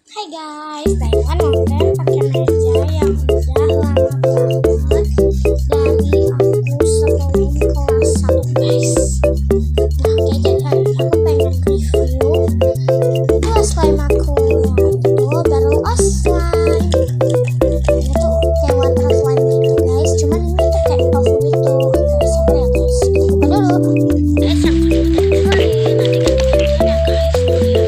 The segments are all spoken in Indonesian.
Hai guys, Taiwan modern pakai meja yang udah lama banget dari aku sebelum kelas 1 guys. Nah oke, jadi hari ini aku pengen review dua slime aku, yaitu Barrel Slime. Ini tuh kayak water slime gitu guys, cuman ini tuh kayak tofu gitu guys. Sabar ya guys, kita buka dulu guys. Yang kedua tadi keluarin, nanti ganti-gantian ya guys. Tuh ya,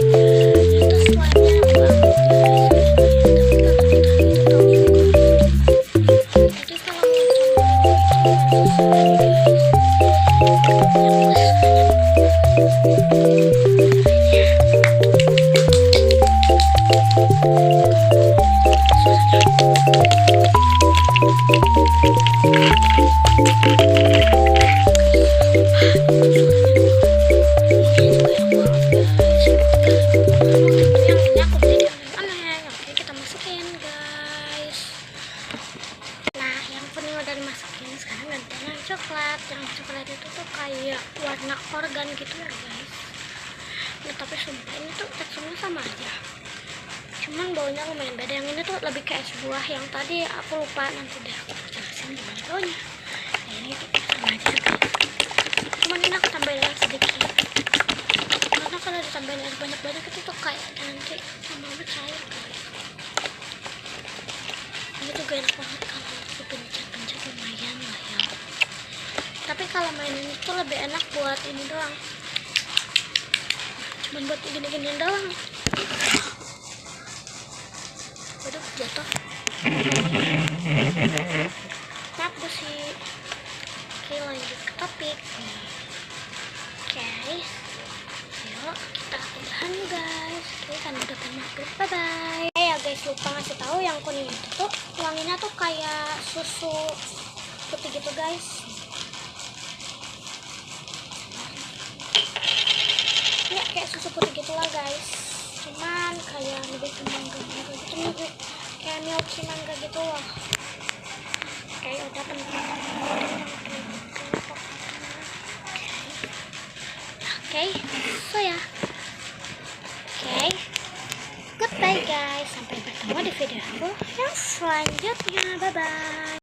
itu slime-nya enak banget guys. Tapi kalau tadi itu tofu guys. Jadi kalau misalnya itu susah guys. Yang udah dimasukin, sekarang gantian yang coklat. Yang coklat itu tuh kayak warna organ gitu ya guys. Nah tapi sumpah ini tuh teksturnya sama aja, cuman baunya lumayan beda. Yang ini tuh lebih kayak es buah, yang tadi aku lupa, nanti deh aku jelasin gimana baunya. Nah ini tuh sama aja guys, cuman ini aku tambahin sedikit, karena kalau ditambahin air banyak-banyak itu tuh kayak nanti lama-lama cair guys. Ini tuh gak enak banget kalau dipencet-pencet, lumayan lah ya. Tapi kalau main ini tuh lebih enak buat ini doang, cuman buat gini-gini doang. Waduh, jatuh. Maaf sih. Oke, lanjut ke topik. Oke, yuk kita udahan guys. Oke, kan udah maghrib. Bye bye. Ya guys, lupa ngasih tahu yang kuning itu tuh wanginya tuh kayak susu putih gitu guys. Ya kayak susu putih gitulah guys, cuman kayak lebih ke mangga gitu, mirip kayak milky mangga gitu loh. Kayak udah penting. Oke, so ya. Oke, goodbye guys, sampai bertemu di video aku yang selanjutnya. Bye bye.